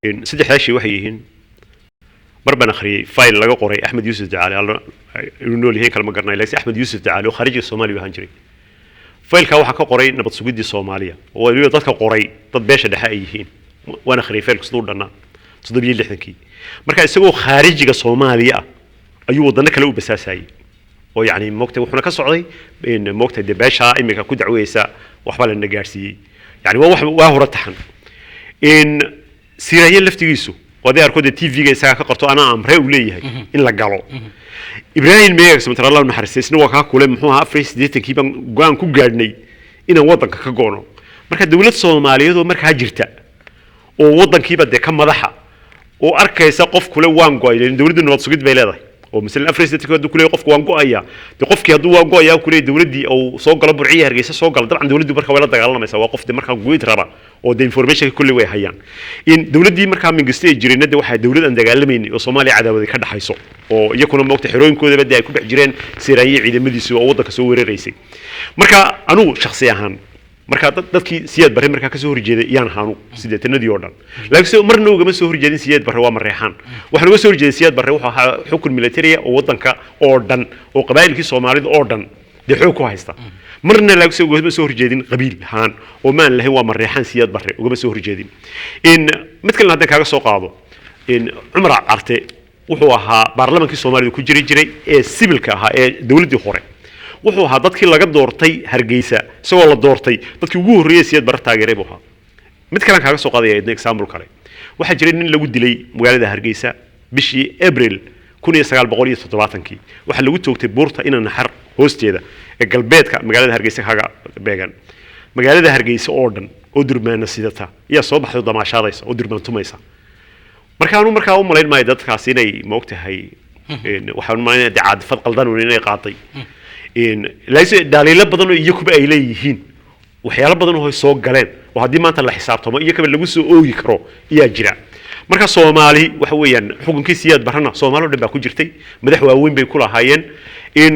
إن سيد حاشي وحيهن مربنا خري فايل لقى قري أحمد يوسف تعالى يقولون لي هيك لما قرنا ليس أحمد يوسف تعالى وخارج الصومالي وهنجري فايل كوا حكى قري نبض سويد الصومالية ويقولون ضد قري ضد بيش الحقيقيين وأنا خري فايل كسدور لنا صدق يلي حنكي مركز سووا خارج الصومالية أيوة ضدنا كلو بساسي ويعني موقته وحنا كصعدي إن موقته دباشة إمك كود عويسة وحبل النجارسي يعني وهو رتحن إن سيرين لفتيسو وده أركود التي في جالس كقرطو أنا أمره وليه إن لقالو إبراهيم ميكس مثل الله نحرسيس نوع كله محوها أفريس ديت كيبان جوان كوجارني إن وطن كجونو مركز دولة الصومالية دو مركز هجرتا ووطن كيبان ده كم مضحى وأركيس قف كله وان جاي لأن دولة النوط سجد بيلاده ومثل أفريس ديت كله قف وان جايا تقف كي وان جايا وكله دولة دي أو صوق قلب برعية هرجيس صوق قلب طبعا دولة دي مركز ولا تقال الله ما يسوى قف دي مركز جويت ربع وده إنفورميشن كل واحد هيان إن دولة دي مركز من قصة جيران ده واحد دولة عند قلمين وصومالي عداوة كده حيصو ويكون موقت حروين كده بدي يكون جيران سيرانية عيد مدرسة أو وضع كسور الرئيسي مركز أنو شخصيا هان مركز dadkii siyaad bare markaa ka soo horjeeday yaan haanu sideetanadii oo dhan laakiin marna uu gama soo horjeedin siyaad bare waa mareexan waxa laga soo horjeeday siyaad bare wuxuu ahaa xukun military oo wadanka oo dhan oo qabaa'ilkii Soomaalida oo dhan de xoog ku haysta marna laga soo horjeedin qabiil haan oo maan lahayn waa mareexan siyaad bare ugama soo horjeedin in mid kale hadda kaaga soo qaado in Umar Arte wuxuu ahaa baarlamaankii Soomaalida ku jiray ee sibilka ahaa ee dawladii hore wuxuu ahaa dadkii laga doortay Hargeysa isagoo la doortay dadkii ugu horeeyay siyad bar taageeray buu ahaa mid kale kaaga soo qaadaya example kale waxa jiray nin lagu dilay magaalada Hargeysa bishii April 1970 waxa lagu toogtay buurta inaan naxar hoosteeda ee galbeedka magaalada Hargeysa kaga beegan magaalada Hargeysa oo dhan oo durmaana sidata iyo soo baxday damaashaadaysa oo durmaan tumaysa markaa u malayn maayo dadkaas inay moogtahay waxaan maayna daacad fad qaldan oo inay qaatay in laysay daliilo badan oo iyagu ay leeyihiin waxyaalo badan oo soo galeen oo hadii maanta la xisaabtamo iyaga lagu soo oogi karo iyaa jira marka Soomaali waxa weeyaan xukunkii siyaad barana Soomaalidu dhan baa ku jirtay madax waaweyn bay ku lahaayeen in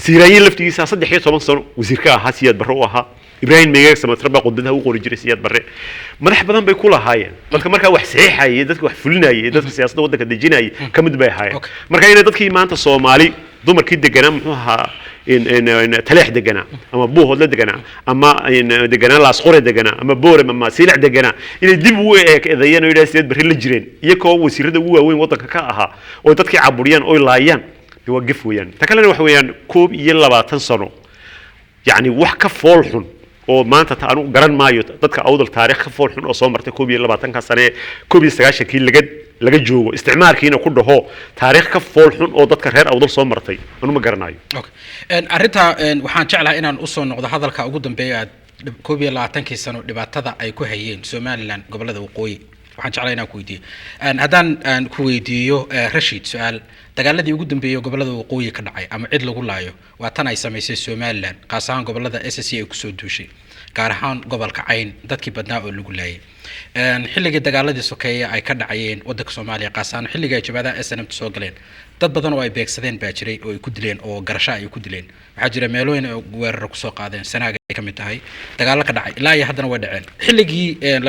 siiraayin laftigiisa 13 sano wasiirka ahaa siyaad barro ahaa Ibrahim Meegaag samatraba qodada uu qori jiray siyaad barre madax badan bay ku lahaayeen dadka marka wax saxiixay dadka wax fulinayay dadka siyaasadda wadanka dejinayay kamid bay ahaayeen marka inay dadkii maanta Soomaali dumarkii deganaa muxuu ahaa in talax deganaa ama buuhood la deganaa ama in deganaa la asqore deganaa ama boorem ama silac deganaa inay dib u eedeeyeen oo ilaahay bari la jireen iyagoo wasiirada ugu waaweyn wadanka ka ahaa oo dadkii caburiyaan oo laayaan waa gif weeyaan ta kalena wax weeyaan 22 sano yani wax ka fool xun oo maanta taanu garan maayo dadka awdal taariikh ka fool xun oo soo martay 22 sano 19 kii laga joogo isticmaalkiina ku dhaho taariikh ka fool xun oo dadka reer awdal soo martay anu ma garanayo arinta waxaan jeclahay inaan u soo noqdo hadalka ugu dambeeya 22 sano dhibaatada ay ku hayeen Somaliland gobolada waqooyi waxaan jeclahay inaan ku weydiiyo hadaan ku weydiiyo Rashid su'aal dagaaladii ugu dambeeyay gobolada waqooyi ka dhacay ama cid lagu laayo waa tan ay sameysay Somaliland qaas ahaan gobolada SSC ay ku soo duushay gaar ahaan gobolka Cayn dadkii badnaa oo lagu laayay xilligii dagaaladii sokeeye ay ka dhacayeen wadanka Soomaaliya qaas ahaan xilligii jabhadaha SNM soo galeen dad badan oo ay beegsadeen baa jiray oo ay ku dileen oo garasho ay ku dileen waxa jira meelooyin weerar ku soo qaadeen sanaaga ay kamid tahay dagaal ka dhacay ilaa iyo haddana way dhaceen xilligii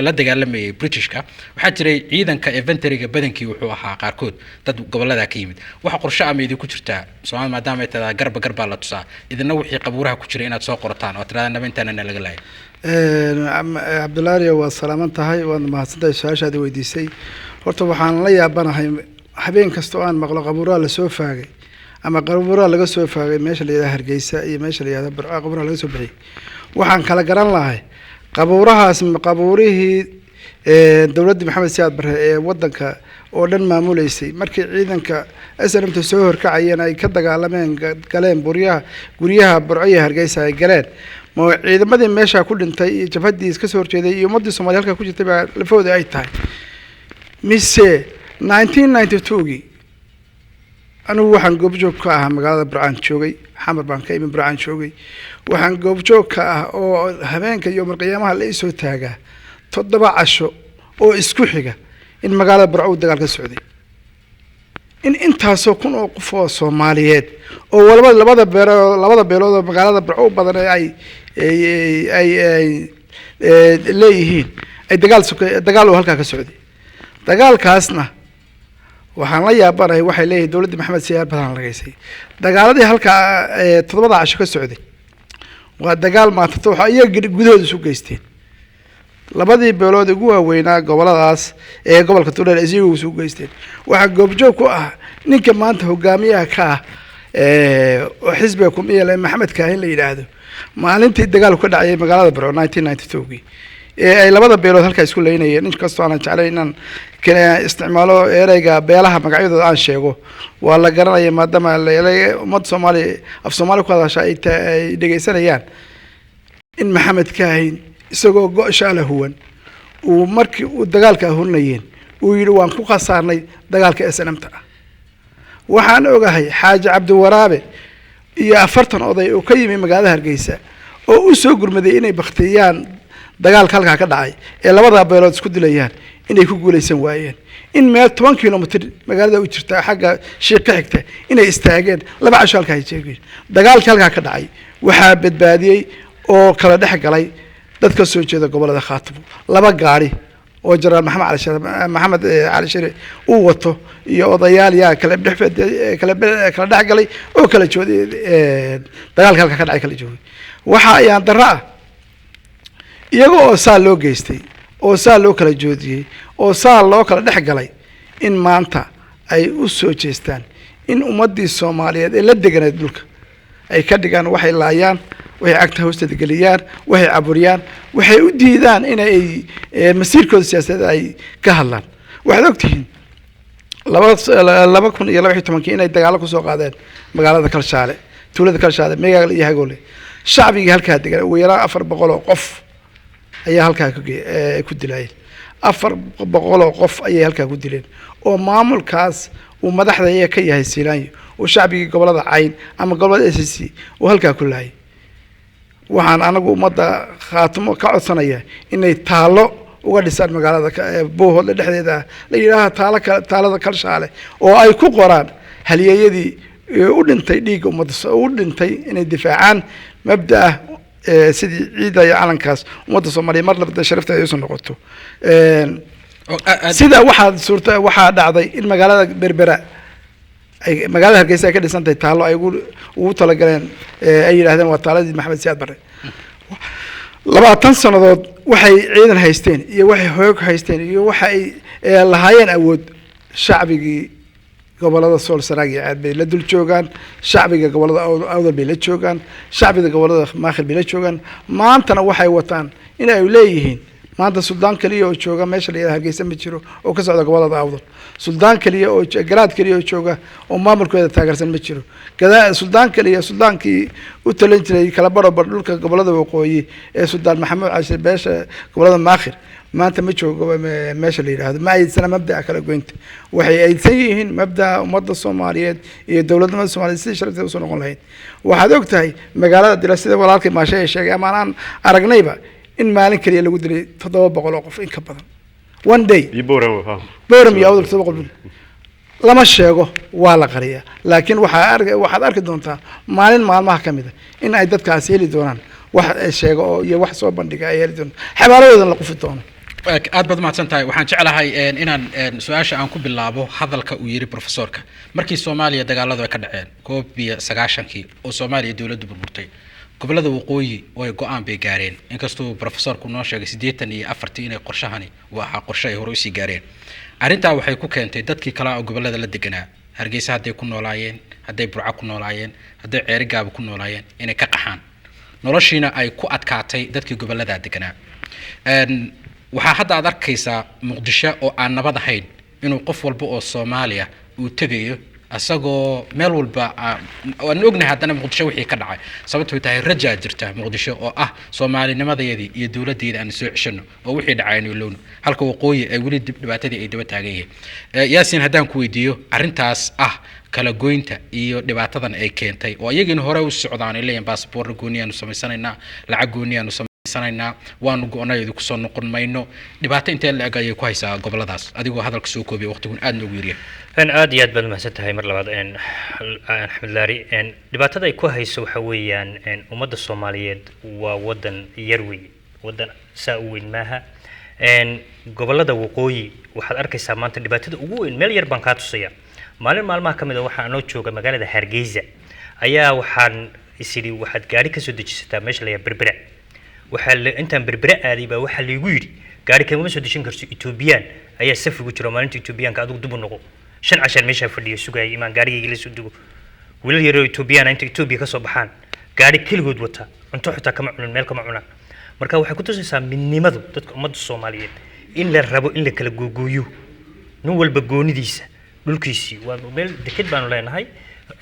la dagaalamayay Britishka waxa jiray ciidanka infantry-ga badankii wuxuu ahaa qaarkood dad gobolada ka yimid waxa qorshe ameedi ku jirta Soomaaliya maadaama ay tahay garba la tusaa idina wixii qabuuraha ku jira inaad soo qorataan oo tiraada nabayntaana laga laayay Abdullahi waa salaaman tahay waan mahadsantahay su'aashaada weydiisay horta waxaan la yaabanahay habeen kasta oo aan maqlo qabuuraha la soo faagay ama qabuuraha laga soo faagay meesha la yiraahdo Hargeysa iyo meesha la yiraahdo Burco qabuuraha laga soo bixiyay waxaan kala garan lahay qabuurahaas qabuurihii dawladda Maxamed Siyaad Barre ee wadanka oo dhan maamuleysay markii ciidanka SNM soo horkacayeen ay ka dagaalameen galeen guryaha Burco iyo Hargeysa ay galeen ciidamadii meesha ku dhintay jabhadii iska soo horjeeday iyo ummadii Soomaaliya halka ku jirtay baa lafooda ay tahay mise 1992 anigu waxaan goobjoog ka ahaa magaalada Burcaan joogay xamar baan ka imin Burcaan joogay waxaan goobjoog ka ah oo habeenka iyo marqiyaamaha la isoo taagaa 7 casho oo isku xiga in magaalada Burco dagaal ka socday in intaasoo kun oo qof oo Soomaaliyeed oo walba labada beelood oo magaalada Burco badan ay leeyihiin ay dagaal oo halka ka socday dagaalkaasna waxaan la yaabanahay waxay leeyihiin dowladda maxamed siyaad badan lagaysay dagaaladii halkaa 7 casho ka socday waa dagaal maanta waxa iyaga gudahooda isu geysteen labadii beelood ugu waaweynaa goboladaas ee gobolka Tuulada iyagu isu geysteen waxa goobjoog ku ah ninka maanta hogaamiyaha ka ah oo xisbiga kumiyay Maxamed Kaahin la yiraahdo maalintii dagaalku ka dhacay magaalada Baro 1992 ay labada beelood halka isku leeynayeen in kastoo aan jeclay inaan kale isticmaalo ereyga beelaha magacyadooda aan sheego waa la garanaya maadaama ummad Soomaali af Soomaali ku hadasha ay dhageysanayaan in Maxamed Kaahin isagoo go'shaala huwan uu markii uu dagaalka hurnayeen uu yiri waan ku khasaarnay dagaalka SNM-ta waxaan ogahay Xaaji Cabdi Waraabe iyo 40 oday oo ka yimid magaalada Hargeysa oo u soo gurmaday inay baqtiyaan dagaalka halka ka dhacay ee labada beelood isku dilayaan inay ku guuleysan waayeen in meel 10 kilomitir magaalada u jirta xagga Sheekh ka xigta inay istaageen laba casho halka ay jeegeen dagaalka halka ka dhacay waxa badbaadiyay oo kala dhex galay dadka soo jeeda gobolada Khaatimo laba gaari oo Jaraal Maxamed Cali Shire uu wato iyo odayaal yaa kala dhex galay oo kala jooday dagaalka halka ka dhacay kala joogay waxa ayaan daraa iyaga oo saa loo geystay oo saa loo kala joodiyay oo saa loo kala dhex galay in maanta ay u soo jeestaan in ummadii Soomaaliyeed ee la deganeed dhulka ay ka dhigaan waxay laayaan waxay agta hoosteeda galiyaan waxay caburiyaan waxay u diidaan in ay masiirkooda siyaasadeed ay ka hadlaan waxaad ogtihiin 2012 inay dagaalo ku soo qaadeen magaalada Kalshaale tuulada Kalshaale meegaal iyo Hagoole shacbiga halka degan ugu yaraan 400 oo qof ayaa halka ku dilayeen 400 oo qof ayaa halka ku dileen oo maamulkaas uu madaxda ay ka yahay Siilaanyo oo shacbiga gobolada Cayn ama gobolada SSC oo halka ku laayay waxaan anagu umada Khaatimo ka codsanaya inay taalo uga dhisaan magaalada Boohol dhexdeeda la yiraahdo taalada Kalshaale oo ay ku qoraan halyeeyadii u dhintay dhiig umada u dhintay inay difaacaan mabda sidii ciida iyo calankaas umada Soomaaliyeed mar labada sharafta ay soo noqoto sida waxa dhacday in magaalada Berbera ay magaalada Hargeysa ka dhisantay taalo ay ugu talagaleen ay yiraahdeen waa taaladii Maxamed Siyaad Barre 20 sanadood waxay ciidan haysteen iyo waxay xoog haysteen iyo waxay lahaayeen awood shacbigii gobolada Sool Sanaag iyo Caad bay la dul joogan shacbiga gobolada Awdal bay la joogan shacbiga gobolada Maakhil bay la joogan maantana waxay wataan in ay leeyihiin maanta suldaan kaliya oo jooga meesha la yiraahdo Hargeysa ma jiro oo ka socda gobolada Awdal suldaan kaliya oo garaad kaliya oo jooga oo maamulkooda taageersan ma jiro suldaan kaliya suldaankii u talin jiray kala barobar dhulka gobolada waqooyi ee suldaan Maxamed Cashir beesha gobolada Maakhir maanta ma joogo meesha la yiraahdo ma aysan mabda kala goynta waxay aysan yihiin mabda ummadda Soomaaliyeed iyo dawladda Soomaaliyeed si sharafta u soo noqon lahayd waxaad ogtahay magaalada Dilasida walaalkay maashay sheegay ama aan aragnayba in maalin kaliya lagu dilay 700 oo qof in ka badan one day booram iyo Awdal 700 lama sheego waa la qariya laakiin waxaad arki doontaa maalin maalmaha kamida in ay dadkaas heli doonaan wax sheego iyo wax soo bandhiga ay heli doonaan xabaaladoodan la qufi doono aad baad mahadsantahay waxaan jeclahay inaan su'aasha aan ku bilaabo hadalka uu yiri professorka markii Soomaaliya dagaaladu ay ka dhaceen 1990kii oo Soomaaliya dawladdu burburtay gobolada waqooyi way go'aan bay gaareen inkastoo professorku noo sheegay 84 inay qorshahani waa qorshe ay hore u sii gaareen arinta waxay ku keentay dadkii kala gobolada la deganaa Hargeysa haday ku noolaayeen haday Burco ku noolaayeen haday Ceerigaaba ku noolaayeen inay ka qaxaan noloshiina ay ku adkaatay dadkii gobolada deganaa waxa hadda aad arkaysaa Muqdisho oo aan nabad ahayn inuu qof walba oo Soomaaliya uu tagayo asagoo meel walba aan ognahay haddana Muqdisho wixii ka dhacay sababtoo tahay raja jirta Muqdisho oo ah Soomaalinimadeedii iyo dawladeeda aan soo ceshano oo wixii dhacay inuu loono halka waqooyi ay wali dhibaatadii ay daba taagayeen Yaasiin haddaan ku weydiiyo arintaas kala goynta iyo dhibaatadan ay keentay oo iyagina hore u socdaan ileen passport gooniyan sameysanaynaa lacag gooniyan sameysanaynaa waanu go'onaydu ku soo noqon mayno dhibaato intee la agayay ku haysaa goboladaas adigoo hadalka soo koobiyo waqtigun aad noogu yiriyo aad iyo aad baad mahadsantahay mar labaad Axmed Laari dhibaatada ay ku hayso waxa weeyaan ummadda Soomaaliyeed waa wadan yar weey wadan saa u weyn maaha gobolada waqooyi waxaad arkaysaa maanta dhibaatada ugu weyn meel yar baan kaa tusaya maalin maalmaha ka mid ah waxaan noo jooga magaalada Hargeysa ayaa waxaan isiri waxaad gaari ka soo dejisataa meesha la berbera intaan berbera aaday baa waxa la igu yiri gaari kama soo dejin karto Ethiopian ayaa safar ugu jira maalinta Ethiopian-ka adigu dib u noqo 5 cashan meesha fadhiyo sugay imaan gaarigayga la soo digo wiilal yar oo Ethiopian inta Ethiopia ka soo baxaan gaari kaligood wata cunto xitaa kama cunin meel kama cunaan marka waxay ku tusaysaa midnimadu dadka ummadda Soomaaliyeed in la rabo in la kala googooyo nin walba goonidiisa dhulkiisii waa meel deked baanu leenahay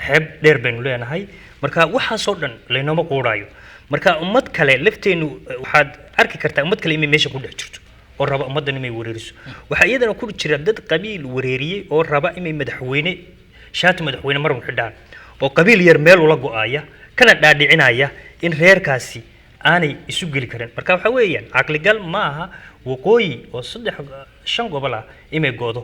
xeeb dheer baynu leenahay marka waxa soo dhan leynoma qooraayo marka ummad kale lafteenu waxaad arki kartaa ummad kale inay meesha ku dhex jirto oo raba ummadan inay wareeriso waxa iyadana ku jira dad qabiil wareeriyay oo raba inay madaxweyne shaati madaxweyne mar xidhaan oo qabiil yar meel ula go'aya kana dhaadhicinaya in reerkaasi aanay isu geli karin marka waxa weeyaan aqli gal ma aha waqooyi oo 5 gobol ah imay goodo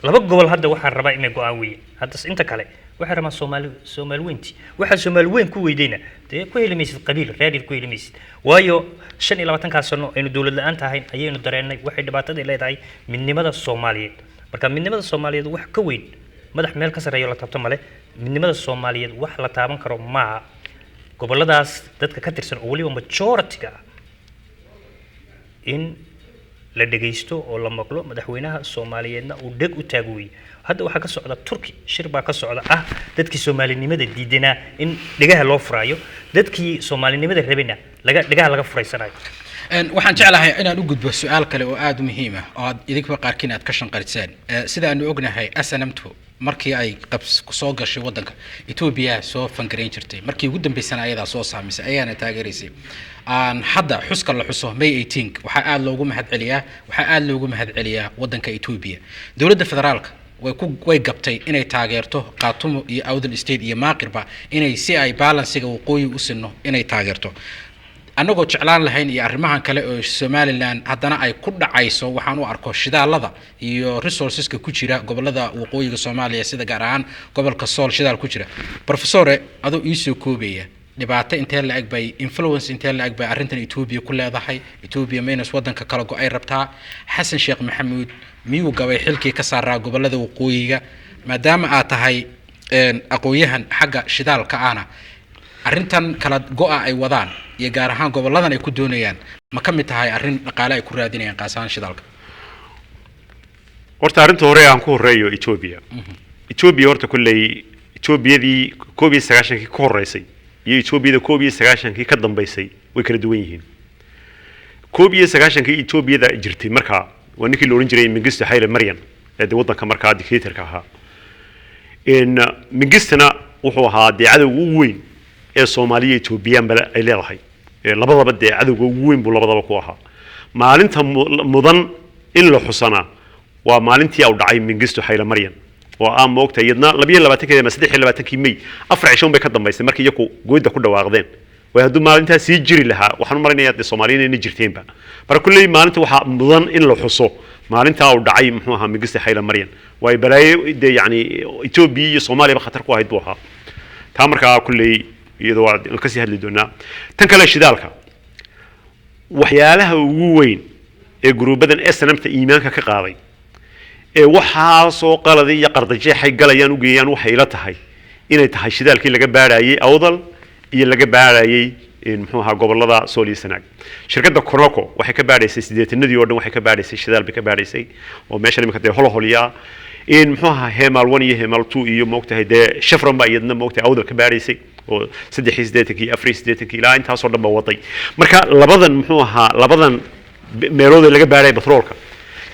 2 gobol hadda waxaan rabaa imay go'aan weeyaan hadda inta kale waxa rama Soomaali weynti waxa Soomaali weyn ku weydayna ee ku helimaysid qabiil reer ku helimaysid waayo 25 ka sano aynu dawlad la'aan tahay ayaynu dareenay waxay dhibaatada leedahay midnimada Soomaaliyeed marka midnimada Soomaaliyeed wax ka weyn madax meel ka sareeyo la taabto male midnimada Soomaaliyeed wax la taaban karo ma goboladaas dadka ka tirsan oo waliba majority-ga in la dhageysto oo la maqlo madaxweynaha Soomaaliyeedna uu dhag u taagoy hadda waxa ka socda Turki shir baa ka socda dadkii Soomaalinimada diidana in dhagaha loo furaayo dadkii Soomaalinimada rabina dhagaha laga furaysanayo waxaan jeclahay inaan u gudbo su'aal kale oo aad u muhiim ah oo idinka qaarkiin aad ka shanqariseen sida aanu ognahay SNM2 markii ay soo gashay wadanka Ethiopia soo fangareyn jirtay markii ugu dambeysana ayada soo saamisay ayaana taageerisay hadda xuska la xuso May 18 waxa aad loogu mahad celiyaa wadanka Ethiopia dawladda federaalka way gabtay inay taageerto qaatumo iyo Awdal State iyo Maaqirba inay si ay balance-ga waqooyi u sinno inay taageerto anagoo jeclaan lahayn iyo arrimahan kale oo Somaliland haddana ay ku dhacayso waxaan u arko shidaalada iyo resourceska ku jira gobolada waqooyiga Soomaaliya sida gaar ahaan gobolka Sool shidaal ku jira professor adoo iisoo koobaya dhibaato intee la ag bay influence intee la ag bay arrintan Ethiopia ku leedahay Ethiopia meena wadanka kala go'ay rabtaa Xasan Sheekh Maxamuud miyuu gabay xilkii ka saaraa gobolada waqooyiga maadaama aad tahay aqooyahan xagga shidaalka ana arrintan kala go'a ay wadaan iyo gaar ahaan goboladan ay ku doonayaan ma ka mid tahay arrin dhaqaale ay ku raadinayaan qaasaan shidaalka horta arrinta hore aan ku horeeyo Ethiopia horta kullay Ethiopiyadii 19 ka horeysay iyo Ethiopiyada 19 ka dambeysay way kala duwan yihiin 19 Ethiopiyada jirtay markaa waa ninkii la oran jiray Mengistu Haile Mariam ee wadanka markaa dictator-ka ahaa Mengistuna wuxuu ahaa cadowga ugu weyn ee Soomaaliya Ethiopia bal ay leedahay labadaba cadowga ugu weyn buu labadaba ku ahaa maalinta mudan in la xusana waa maalintii uu dhacay Mengistu Haile Mariam oo aan moogtay iyadna 22 ama 23 May 4 cisho bay ka dambeysay markii iyagu gooyda ku dhawaaqdeen way haduu maalinta sii jiri lahaa waxaan marinayaa Soomaaliyeed inay jirteenba mar kulli maalinta waxa mudan in la xuso maalinta uu dhacay muxuu ahaa Mengistu Haile Mariam way balay yani Ethiopia iyo Soomaaliya khatar ku ahayd buu ahaa taa markaa kulli iyadoo aan ka sii hadli doonaa tan kale shidaalka waxyaalaha ugu weyn ee gruubadan SNM-ta iimaanka ka qaaday ee waxa soo qaladay iyo qardajeexay galayaan u geeyaan waxay la tahay inay tahay shidaalkii laga baarayay Awdal iyo laga baarayay muxuu ahaa gobolada Sool iyo Sanaag shirkadda Conoco waxay ka baaraysay 80nadii oo dhan waxay ka baaraysay shidaal bay ka baaraysay oo meesha nimka holo muxuu ahaa Hemal 1 iyo Hemal 2 iyo moogtahay Chevron ba iyadna moogtahay Awdal ka baaraysay oo 3 4 ilaa intaas oo dhan ba waday marka labadan meelood laga baaray batroolka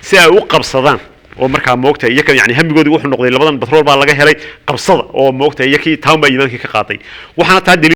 si ay u qabsadaan oo marka moogtahay iyaga yani hamigoodu wuxuu noqday labadan batrool baa laga helay qabsada oo moogtahay iyakii taanba iimaankii ka qaaday waxaana taa